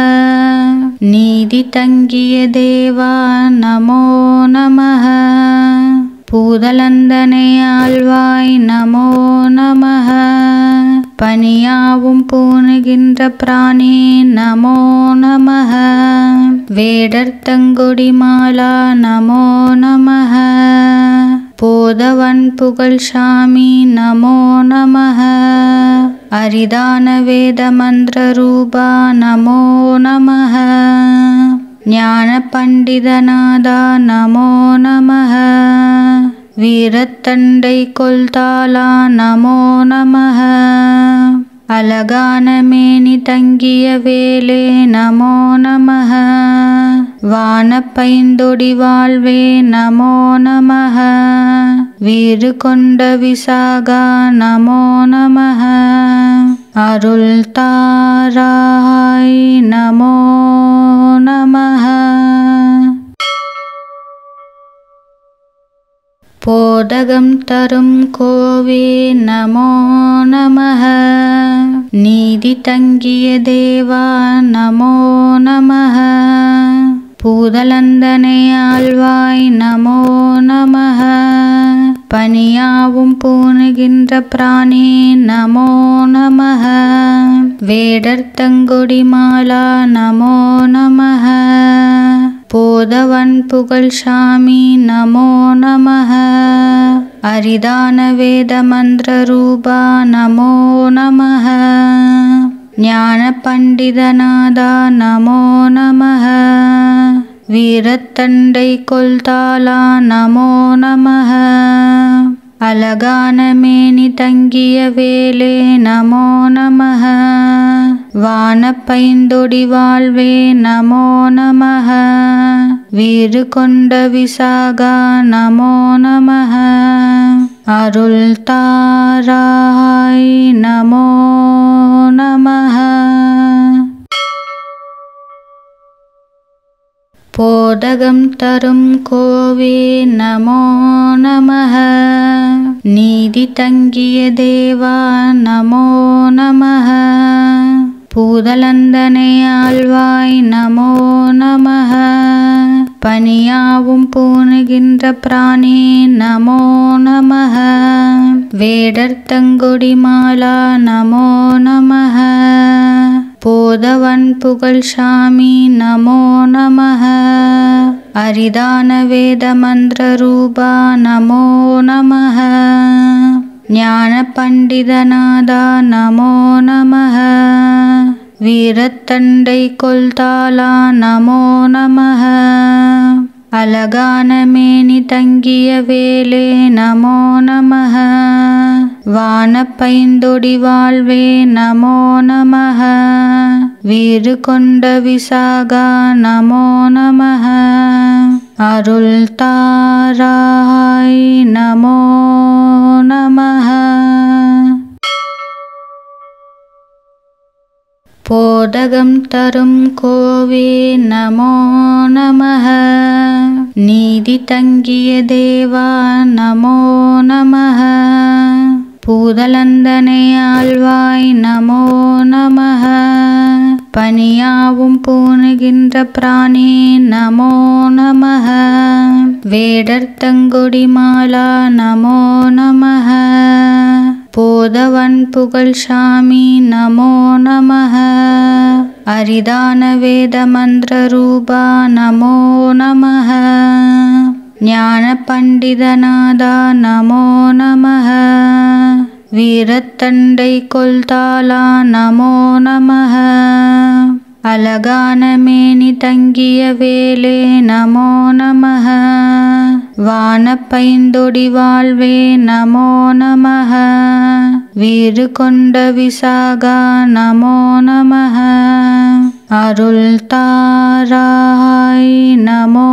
நீதி தங்கிய தேவா நமோ நமः. பூதலந்தனை ஆழ்வாய் நமோ நமः. பணியாவும் பூணுகின்ற பிராணி நமோ நமः. வேடர்த்தங்கொடி மாலா நமோ நமः. போதவன் புகழ் சாமி நமோ நமः. அரிதான வேத மந்திர ரூபா நமோ நமः. ஞான பண்டிதநாதா நமோ நமः. வீரத்தண்டை கொல்தாலா நமோ நமः. அழகான மேனி தங்கிய வேலே நமோ நமः. வானப்பைந்தொடி வாழ்வே நமோ நமः. வீறு கொண்ட விசாகா நமோ நமः. அருள் தாராய் நமோ நமः. போதகம் தரும் கோவே நமோ நமः. நீதி தங்கிய தேவா நமோ நமः. பூதலந்தனை ஆழ்வாய் நமோ நமः. பணியாவும் பூணுகின்ற பிராணி நமோ நமः. வேடர்த்தங்கொடி மாலா நமோ நமः. போதவன் புகழ் சாமி நமோ நமः. அரிதான வேத மந்திர ரூபா நமோ நமः. ஞான பண்டிதநாதா நமோ நமः. வீரத்தண்டை கொல்தாலா நமோ நமः. அழகான மேனி தங்கிய வேலே நமோ நமः. வானப்பைந்தொடி வாழ்வே நமோ நமः. வீறு கொண்ட விசாகா நமோ நமः. அருள் தாராய் நமோ நமः. போதகம் தரும் கோவே நமோ நமः. நீதி தங்கிய தேவா நமோ நமः. பூதலந்தனை ஆழ்வாய் நமோ நமः. பணியாவும் பூணுகின்ற பிராணி நமோ நமः. வேடர்த்தங்கொடி மாலா நமோ நமः. போதவன் புகழ் சாமி நமோ நமः. அரிதான வேத மந்திர ரூபா நமோ நமः. ஞான பண்டிதநாதா நமோ நமः. வீரத்தண்டை கொல்தாலா நமோ நமः. அழகான மேனி தங்கிய வேலே நமோ நமः. வானப்பைந்தொடி வாழ்வே நமோ நமः. வீறு கொண்ட விசாகா நமோ நமः. அருள் தாராய் நமோ நமः. போதகம் தரும் கோவே நமோ நமः. நீதி தங்கிய தேவா நமோ நமः. பூதலந்தனை ஆழ்வாய் நமோ நமः. பணியாவும் பூணுகின்ற பிராணி நமோ நமः. வேடர்த்தங்கொடி மாலா நமோ நமः. போதவன் புகழ் சாமி நமோ நமः. அரிதான வேத மந்திர ரூபா நமோ நமः. ஞான பண்டிதநாதா நமோ நமः. வீரத்தண்டை கொல்தாலா நமோ நமः. அழகான மேனி தங்கிய வேலே நமோ நமः. வானப்பைந்தொடி வாழ்வே நமோ நமः. வீறு கொண்ட விசாகா நமோ நமः. அருள் தாராய் நமோ